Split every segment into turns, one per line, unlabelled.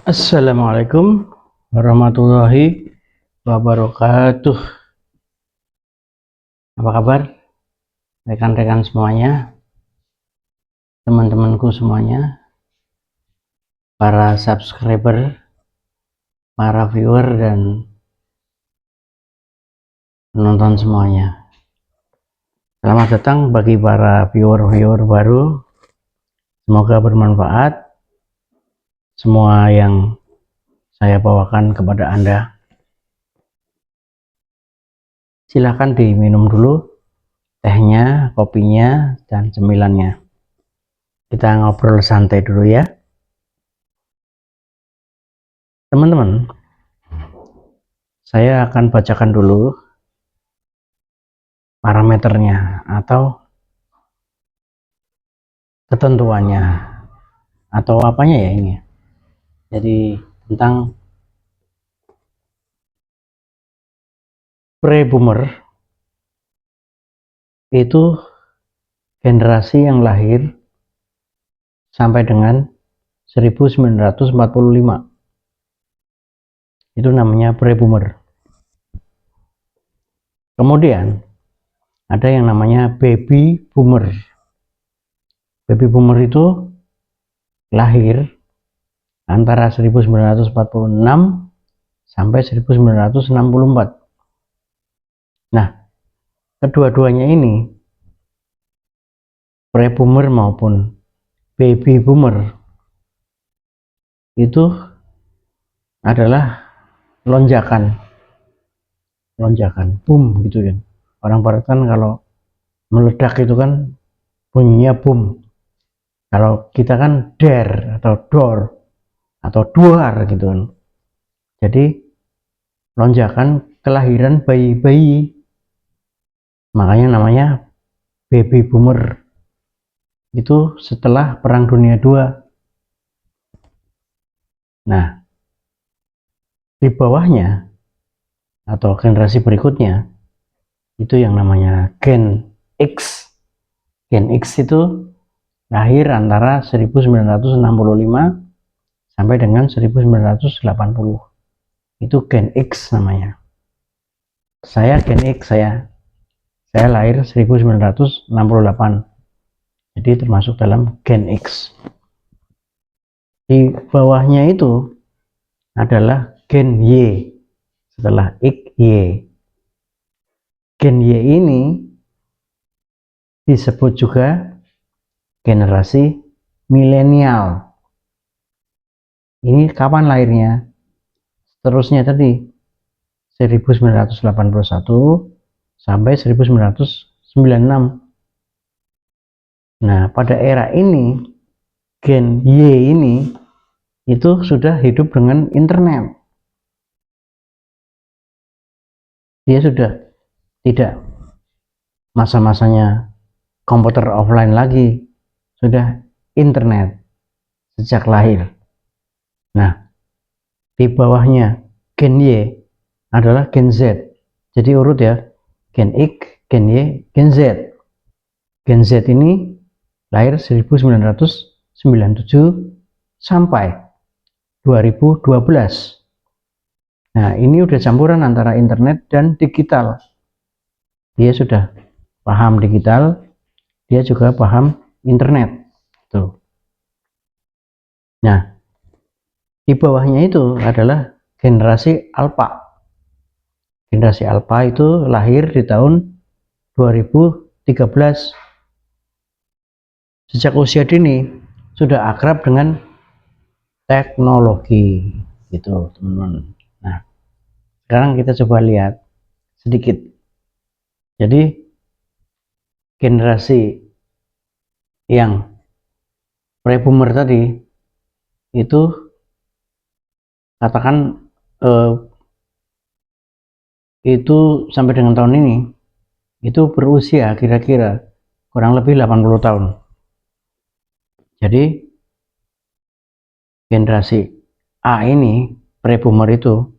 Assalamualaikum warahmatullahi wabarakatuh. Apa kabar rekan-rekan semuanya, teman-temanku semuanya, para subscriber, para viewer dan penonton semuanya. Selamat datang bagi para viewer-viewer baru. Semoga bermanfaat semua yang saya bawakan kepada Anda. Silahkan diminum dulu tehnya, kopinya, dan cemilannya. Kita ngobrol santai dulu ya. Teman-teman, saya akan bacakan dulu parameternya atau ketentuannya atau apanya ya ini. Jadi tentang pre-boomer itu generasi yang lahir sampai dengan 1945. Itu namanya pre-boomer. Kemudian ada yang namanya baby boomer. Baby boomer itu lahir antara 1946 sampai 1964. Nah, kedua-duanya ini, pre-boomer maupun baby boomer, itu adalah lonjakan boom gitu kan. Orang barat kan kalau meledak itu kan bunyinya boom. Kalau kita kan der atau door atau duar gitu kan. Jadi lonjakan kelahiran bayi-bayi, makanya namanya baby boomer. Itu setelah Perang Dunia II. Nah, di bawahnya atau generasi berikutnya itu yang namanya Gen X. Gen X itu lahir antara 1965 sampai dengan 1980. Itu Gen X namanya. Saya Gen X, saya lahir 1968. Jadi termasuk dalam Gen X. Di bawahnya itu adalah Gen Y. Setelah X, Y. Gen Y ini disebut juga generasi milenial. Ini kapan lahirnya? Terusnya tadi 1981 sampai 1996. Nah, pada era ini Gen Y ini itu sudah hidup dengan internet. Dia sudah tidak masa-masanya komputer offline lagi, sudah internet sejak lahir. Nah, di bawahnya Gen Y adalah Gen Z. Jadi urut ya, Gen X, Gen Y, Gen Z. Gen Z ini lahir 1997 sampai 2012. Nah, ini udah campuran antara internet dan digital. Dia sudah paham digital, dia juga paham internet. Tuh. Nah, di bawahnya itu adalah generasi Alpha. Generasi Alpha itu lahir di tahun 2013. Sejak usia dini sudah akrab dengan teknologi, gitu teman-teman. Nah, sekarang kita coba lihat sedikit. Jadi generasi yang pre-boomer tadi itu katakan itu sampai dengan tahun ini itu berusia kira-kira kurang lebih 80 tahun. Jadi generasi A ini pre-boomer itu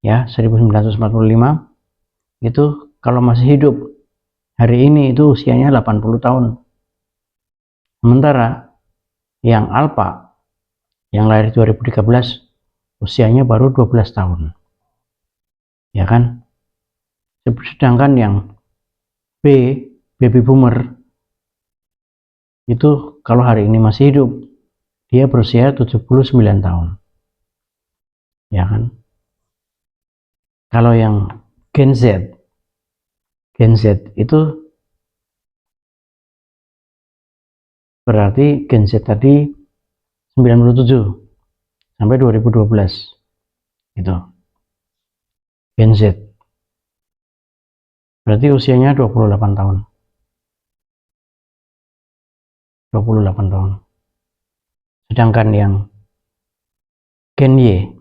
ya 1945 itu kalau masih hidup hari ini itu usianya 80 tahun. Sementara yang Alpha Yang lahir 2013 usianya baru 12 tahun. Ya kan? Sedangkan yang baby boomer itu kalau hari ini masih hidup, dia berusia 79 tahun. Ya kan? Kalau yang Gen Z itu berarti Gen Z tadi 97 sampai 2012 gitu. Gen Z berarti usianya 28 tahun. 28 tahun. Sedangkan yang Gen Y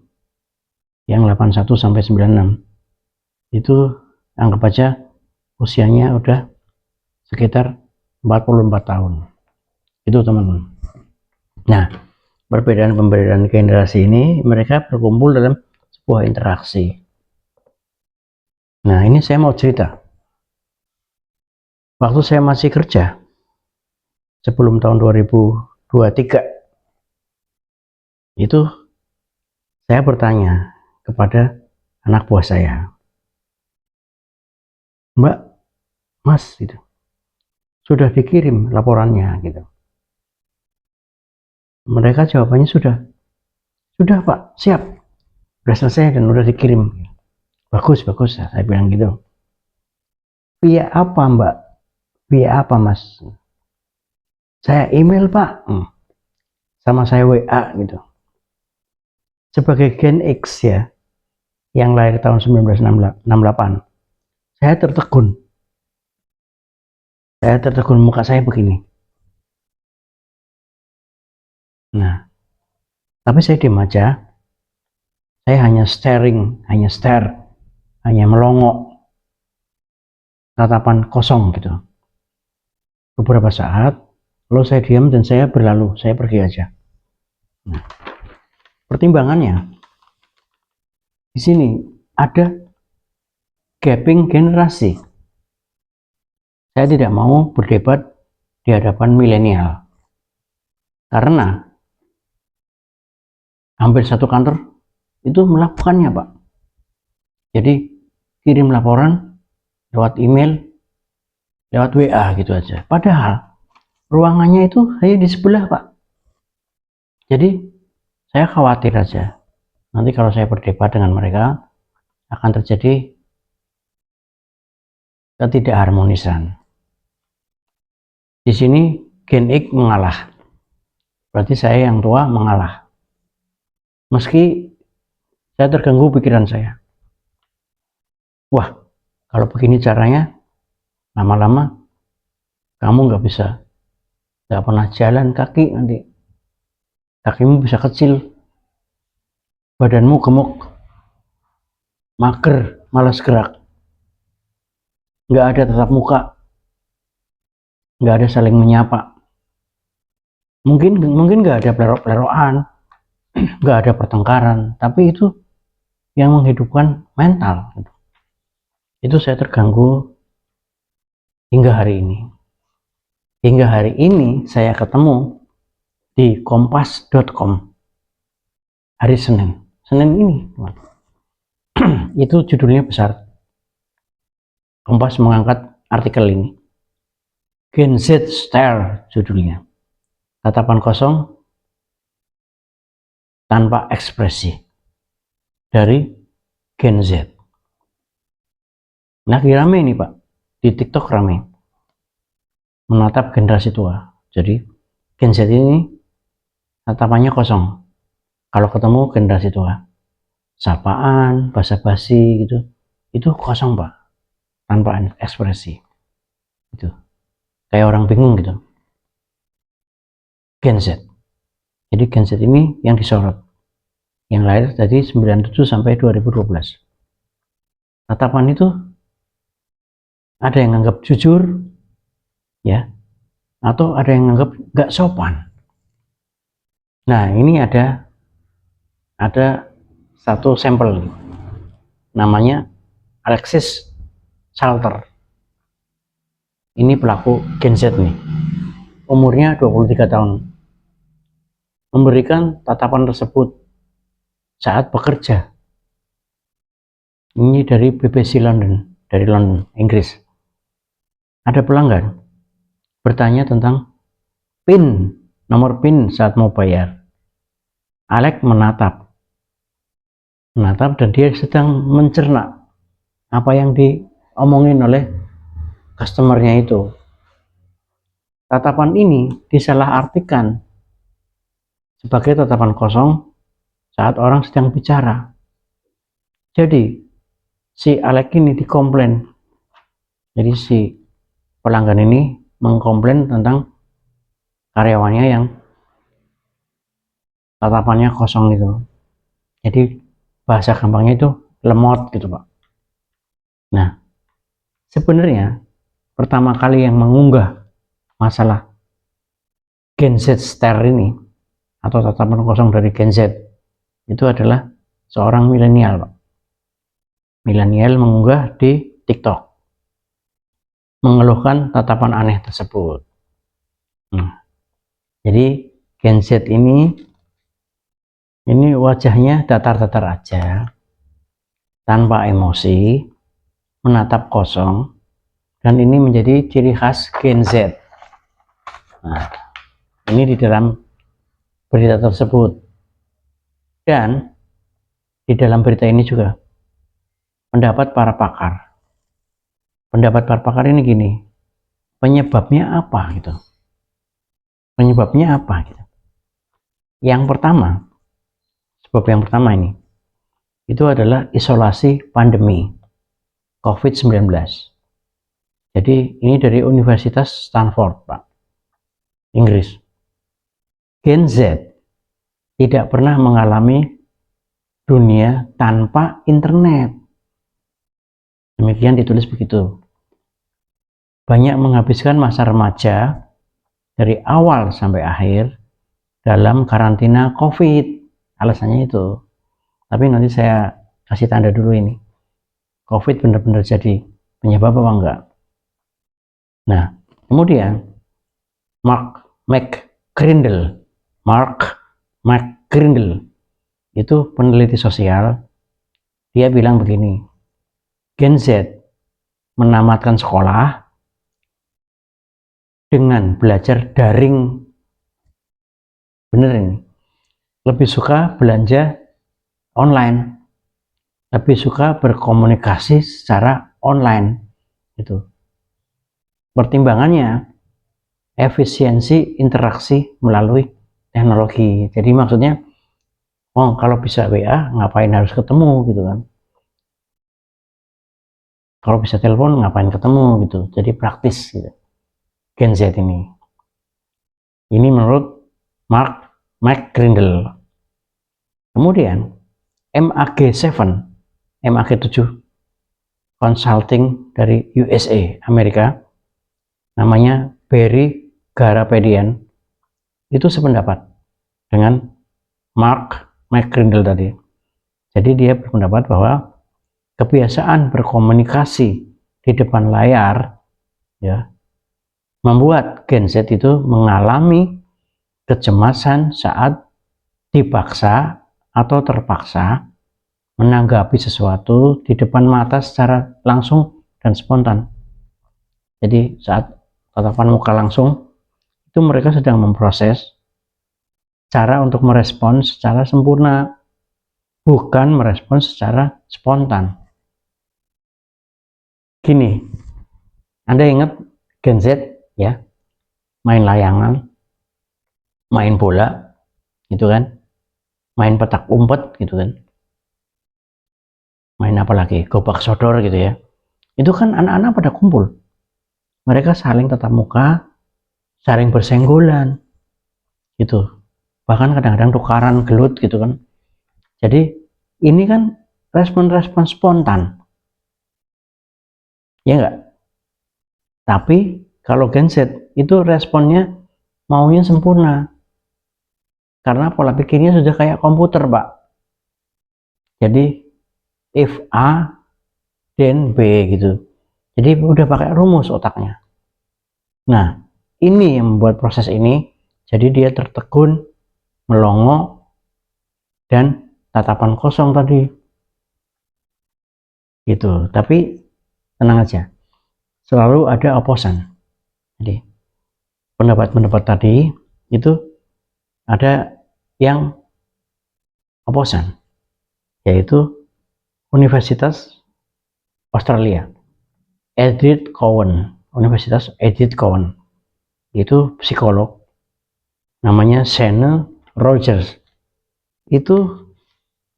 yang 81 sampai 96 itu anggap aja usianya udah sekitar 44 tahun. Itu teman-teman. Nah, perbedaan generasi ini mereka berkumpul dalam sebuah interaksi. Nah, ini saya mau cerita. Waktu saya masih kerja sebelum tahun 2023 itu saya bertanya kepada anak buah saya, Mbak, Mas, gitu, sudah dikirim laporannya gitu. Mereka jawabannya sudah Pak, siap, sudah selesai dan sudah dikirim. Bagus, saya bilang gitu. Via apa Mbak? Via apa Mas? Saya email Pak, sama saya WA gitu. Sebagai Gen X ya, yang lahir tahun 1968, saya tertegun. Muka saya begini. Nah, tapi saya diam aja. Saya hanya stare, hanya melongo, tatapan kosong gitu. Beberapa saat, lalu saya diam dan saya berlalu, saya pergi aja. Nah, pertimbangannya di sini ada gapping generasi. Saya tidak mau berdebat di hadapan milenial karena hampir satu kantor itu melakukannya Pak. Jadi kirim laporan lewat email, lewat WA gitu aja. Padahal ruangannya itu hanya di sebelah Pak. Jadi saya khawatir aja nanti kalau saya berdebat dengan mereka akan terjadi ketidakharmonisan. Di sini Gen X mengalah, berarti saya yang tua mengalah. Meski saya terganggu pikiran saya, wah kalau begini caranya lama-lama kamu nggak pernah jalan kaki, nanti kakimu bisa kecil, badanmu gemuk, mager, malas gerak, nggak ada tatap muka, nggak ada saling menyapa, mungkin nggak ada pelero-peleroan, nggak ada pertengkaran, tapi itu yang menghidupkan mental. Itu saya terganggu hingga hari ini. Hingga hari ini saya ketemu di kompas.com hari Senin ini itu judulnya besar. Kompas mengangkat artikel ini, Gen Z Stare judulnya, tatapan kosong tanpa ekspresi dari Gen Z. Lagi rame ini Pak, di TikTok rame menatap generasi tua. Jadi Gen Z ini tatapannya kosong kalau ketemu generasi tua, sapaan, basa-basi gitu, itu kosong Pak, tanpa ekspresi. Itu kayak orang bingung gitu. Gen Z. Jadi Gen Z ini yang disorot, yang lahir dari 97 sampai 2012. Tatapan itu ada yang anggap jujur ya, atau ada yang anggap gak sopan. Nah, ini ada satu sampel namanya Alexis Salter. Ini pelaku Gen Z nih, umurnya 23 tahun. memberikan tatapan tersebut saat bekerja. Ini dari BBC London, dari London, Inggris. Ada pelanggan bertanya tentang PIN, nomor PIN saat mau bayar. Alex menatap dan dia sedang mencerna apa yang diomongin oleh customernya itu. Tatapan ini disalahartikan sebagai tatapan kosong saat orang sedang bicara. Jadi si Alex ini dikomplain. Jadi si pelanggan ini mengkomplain tentang karyawannya yang tatapannya kosong gitu. Jadi bahasa gampangnya itu lemot gitu Pak. Nah, sebenarnya pertama kali yang mengunggah masalah Gen Z stare ini atau tatapan kosong dari Gen Z itu adalah seorang milenial Pak. Milenial mengunggah di TikTok mengeluhkan tatapan aneh tersebut. Jadi Gen Z ini wajahnya datar-datar aja, tanpa emosi, menatap kosong, dan ini menjadi ciri khas Gen Z. Nah, ini di dalam berita tersebut. Dan di dalam berita ini juga pendapat para pakar. Pendapat para pakar ini gini, penyebabnya apa gitu? Penyebabnya apa gitu? Yang pertama, sebab yang pertama ini, itu adalah isolasi pandemi COVID-19. Jadi ini dari Universitas Stanford, Pak, Inggris. Gen Z tidak pernah mengalami dunia tanpa internet. Demikian ditulis begitu. Banyak menghabiskan masa remaja dari awal sampai akhir dalam karantina COVID. Alasannya itu. Tapi nanti saya kasih tanda dulu ini. COVID benar-benar jadi penyebab apa enggak? Nah, kemudian Mark McGrindle itu peneliti sosial. Dia bilang begini, Gen Z menamatkan sekolah dengan belajar daring. Bener ini. Lebih suka belanja online. Lebih suka berkomunikasi secara online. Itu. Pertimbangannya efisiensi interaksi melalui teknologi. Jadi maksudnya, oh kalau bisa WA ngapain harus ketemu gitu kan? Kalau bisa telepon ngapain ketemu gitu. Jadi praktis gitu. Gen Z ini. Ini menurut Mark McGrindle. Kemudian MAG7 Consulting dari USA, Amerika, namanya Barry Garabedian, itu sependapat dengan Mark McGrindle tadi. Jadi dia berpendapat bahwa kebiasaan berkomunikasi di depan layar ya membuat Gen Z itu mengalami kecemasan saat dipaksa atau terpaksa menanggapi sesuatu di depan mata secara langsung dan spontan. Jadi saat tatapan muka langsung itu mereka sedang memproses cara untuk merespon secara sempurna, bukan merespon secara spontan. Gini, Anda ingat Gen Z ya, main layangan, main bola gitu kan, main petak umpet gitu kan, main apa lagi, gobak sodor gitu ya. Itu kan anak-anak pada kumpul, mereka saling tatap muka, saling bersenggolan gitu, bahkan kadang-kadang tukaran gelut gitu kan. Jadi ini kan respon-respon spontan ya enggak? Tapi kalau Gen Z itu responnya maunya sempurna, karena pola pikirnya sudah kayak komputer Pak. Jadi if A then B gitu. Jadi udah pakai rumus otaknya. Nah ini yang membuat proses ini jadi dia tertegun melongo, dan tatapan kosong tadi gitu. Tapi tenang aja, selalu ada oposan. Jadi pendapat-pendapat tadi itu ada yang oposan, yaitu Universitas Australia, Universitas Edith Cowan, itu psikolog namanya Shane Rogers, itu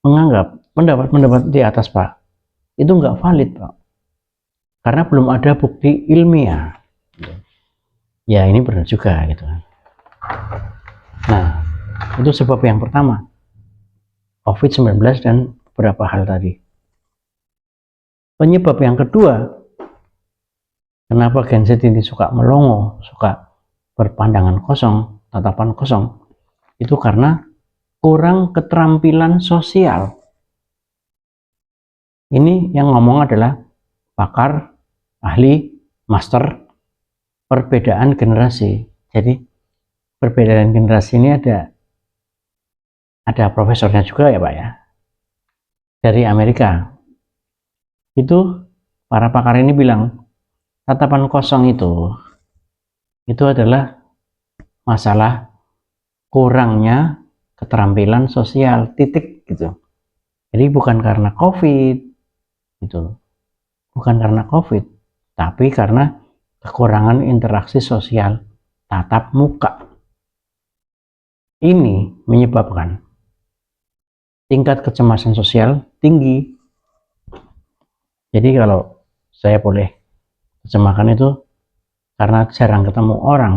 menganggap pendapat-pendapat di atas Pak itu nggak valid Pak, karena belum ada bukti ilmiah. Ya ini benar juga gitu. Nah itu sebab yang pertama, COVID-19 dan beberapa hal tadi. Penyebab yang kedua, kenapa Gen Z ini suka melongo, suka berpandangan kosong, tatapan kosong, itu karena kurang keterampilan sosial. Ini yang ngomong adalah pakar, ahli, master perbedaan generasi. Jadi perbedaan generasi ini ada profesornya juga ya Pak ya, dari Amerika. Itu para pakar ini bilang tatapan kosong itu adalah masalah kurangnya keterampilan sosial, titik gitu. Jadi bukan karena COVID gitu, bukan karena COVID, tapi karena kekurangan interaksi sosial tatap muka. Ini menyebabkan tingkat kecemasan sosial tinggi. Jadi kalau saya boleh terjemahkan itu karena jarang ketemu orang.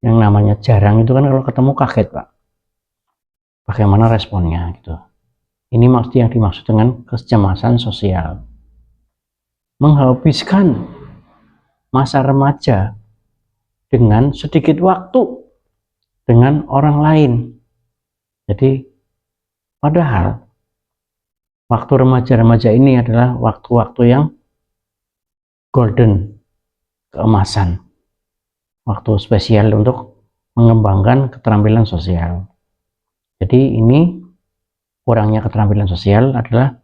Yang namanya jarang itu kan kalau ketemu kaget Pak, bagaimana responnya gitu. Ini maksud yang dimaksud dengan kecemasan sosial, menghabiskan masa remaja dengan sedikit waktu dengan orang lain. Jadi padahal waktu remaja-remaja ini adalah waktu-waktu yang golden, keemasan, waktu spesial untuk mengembangkan keterampilan sosial. Jadi ini kurangnya keterampilan sosial adalah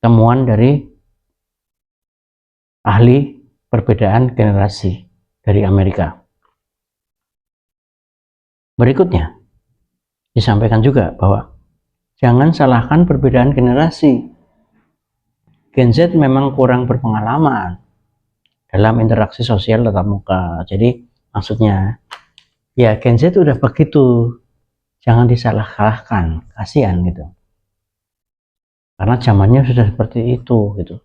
temuan dari ahli perbedaan generasi dari Amerika. Berikutnya disampaikan juga bahwa jangan salahkan perbedaan generasi. Gen Z memang kurang berpengalaman dalam interaksi sosial tatap muka. Jadi maksudnya ya Gen Z udah begitu, jangan disalah-salahkan, kasihan gitu. Karena zamannya sudah seperti itu gitu.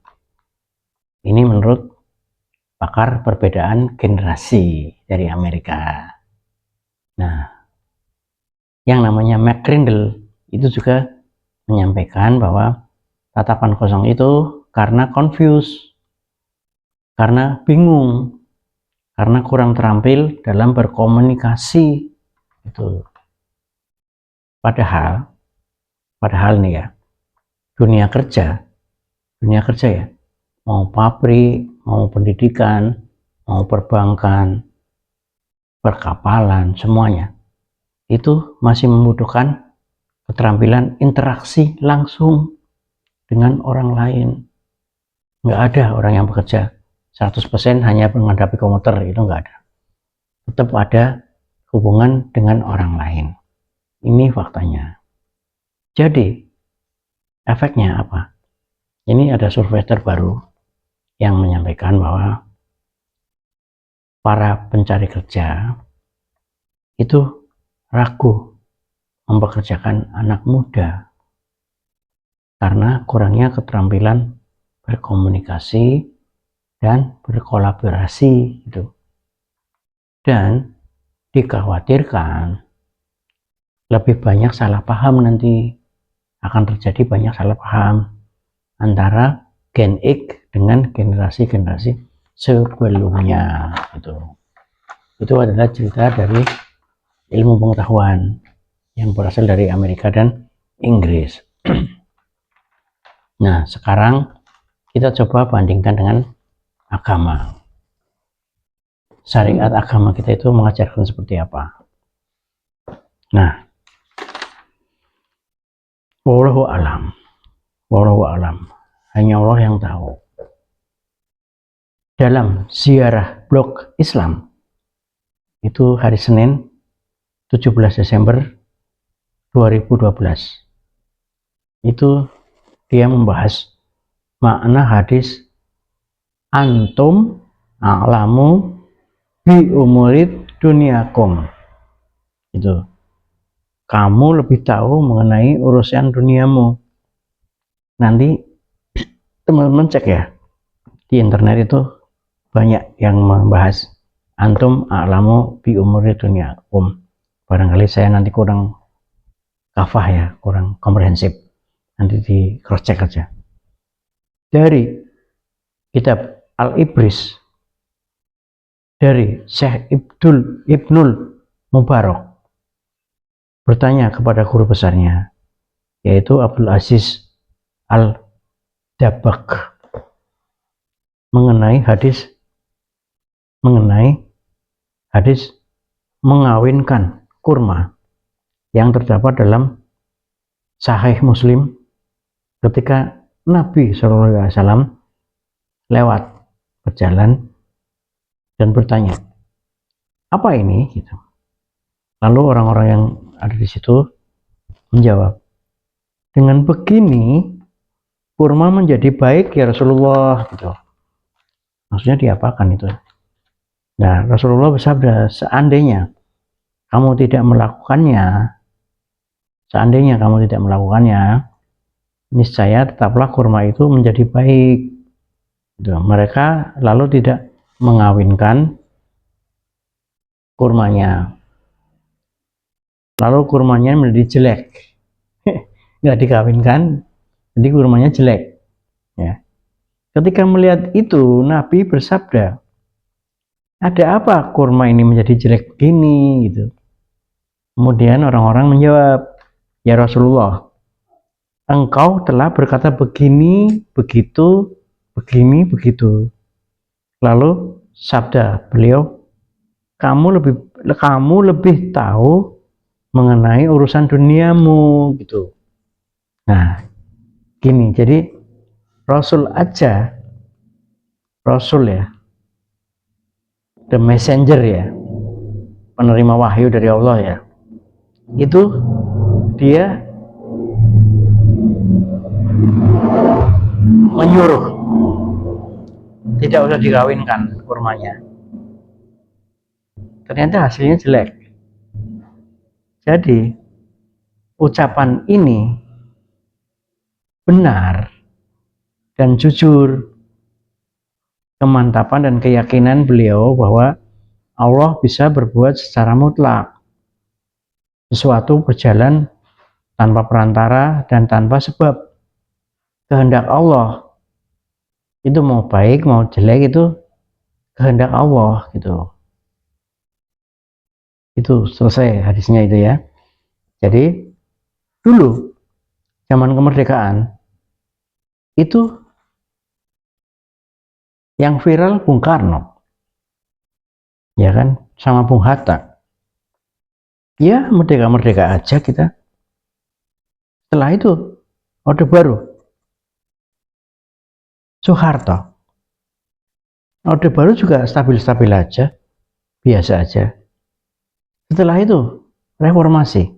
Ini menurut pakar perbedaan generasi dari Amerika. Nah, yang namanya McCrindle itu juga menyampaikan bahwa tatapan kosong itu karena confused, karena bingung, karena kurang terampil dalam berkomunikasi itu. Padahal nih ya, dunia kerja ya, mau pabrik, mau pendidikan, mau perbankan, perkapalan, semuanya itu masih membutuhkan keterampilan interaksi langsung dengan orang lain. Nggak ada orang yang bekerja 100% hanya menghadapi komputer, itu nggak ada. Tetap ada hubungan dengan orang lain. Ini faktanya. Jadi efeknya apa? Ini ada survei terbaru yang menyampaikan bahwa para pencari kerja itu ragu mempekerjakan anak muda karena kurangnya keterampilan berkomunikasi dan berkolaborasi gitu. Dan dikhawatirkan lebih banyak salah paham, nanti akan terjadi banyak salah paham antara Gen X dengan generasi-generasi sebelumnya gitu. Itu adalah cerita dari ilmu pengetahuan yang berasal dari Amerika dan Inggris. Nah, sekarang kita coba bandingkan dengan agama. Syariat agama kita itu mengajarkan seperti apa? Nah, wallahu alam, wallahu alam. Hanya Allah yang tahu. Dalam ziarah blog Islam itu hari Senin 17 Desember 2012 itu dia membahas makna hadis antum a'lamu bi umurid duniakum. Itu kamu lebih tahu mengenai urusan duniamu. Nanti teman-teman cek ya di internet, itu banyak yang membahas antum a'lamu bi umurid duniakum. Barangkali saya nanti kurang kafah ya, kurang komprehensif, nanti di cross check aja. Dari kitab Al-Ibris dari Syekh Ibnul Mubarak bertanya kepada guru besarnya, yaitu Abdul Aziz Al-Dabbaq, mengenai hadis mengawinkan kurma yang terdapat dalam Sahih Muslim ketika Nabi SAW lewat berjalan dan bertanya, apa ini? Gitu. Lalu orang-orang yang ada di situ menjawab, dengan begini kurma menjadi baik ya Rasulullah. Gitu. Maksudnya diapakan itu? Nah, Rasulullah bersabda, seandainya kamu tidak melakukannya, niscaya tetaplah kurma itu menjadi baik. Gitu. Mereka lalu tidak mengawinkan kurmanya, lalu kurmanya menjadi jelek, nggak dikawinkan, jadi kurmanya jelek. Ya. Ketika melihat itu, Nabi bersabda, ada apa kurma ini menjadi jelek begini? Gitu. Kemudian orang-orang menjawab, ya Rasulullah, engkau telah berkata begini, begitu, begini, begitu. Lalu sabda beliau, kamu lebih tahu mengenai urusan duniamu, gitu. Nah, gini, jadi Rasul ya, the messenger ya, penerima wahyu dari Allah ya, itu dia menyuruh tidak usah dikawinkan kurmanya. Ternyata hasilnya jelek. Jadi ucapan ini benar dan jujur, kemantapan dan keyakinan beliau bahwa Allah bisa berbuat secara mutlak. Sesuatu berjalan tanpa perantara dan tanpa sebab. Kehendak Allah itu mau baik mau jelek itu kehendak Allah, gitu. Itu selesai hadisnya itu ya. Jadi dulu zaman kemerdekaan itu yang viral Bung Karno, ya kan, sama Bung Hatta. Ya merdeka aja kita. Setelah itu Orde Baru, Soeharto. Orde Baru juga stabil-stabil aja, biasa aja. Setelah itu reformasi,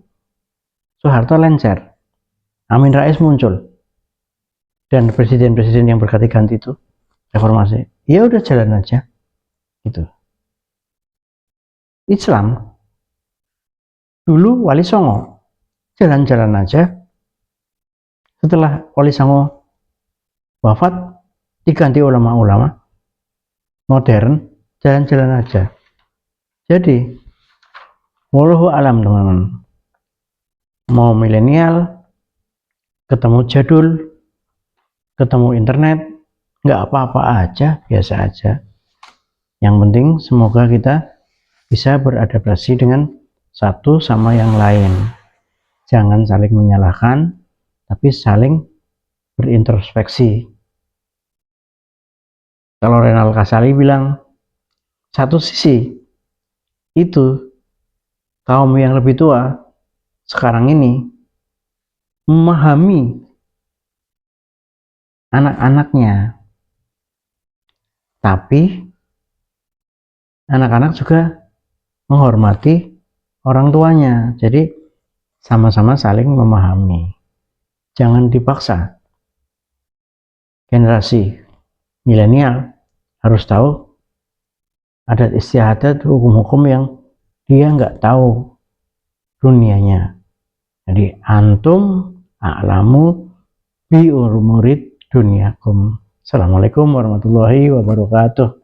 Soeharto lencer, Amin Rais muncul, dan presiden-presiden yang berganti-ganti itu reformasi. Ya udah jalan aja, gitu. Islam dulu Wali Songo, jalan-jalan aja. Setelah Wali Songo wafat, diganti ulama-ulama modern, jalan-jalan aja. Jadi wallahu alam teman-teman, mau milenial ketemu jadul, ketemu internet, nggak apa-apa aja, biasa aja. Yang penting semoga kita bisa beradaptasi dengan satu sama yang lain. Jangan saling menyalahkan, tapi saling berintrospeksi. Kalau Renal Kasali bilang, satu sisi itu kaum yang lebih tua sekarang ini memahami anak-anaknya, tapi anak-anak juga menghormati orang tuanya. Jadi sama-sama saling memahami. Jangan dipaksa. Generasi milenial harus tahu adat istiadat, hukum-hukum yang dia nggak tahu dunianya. Jadi antum a'lamu bi umurid dunyakum. Assalamualaikum warahmatullahi wabarakatuh.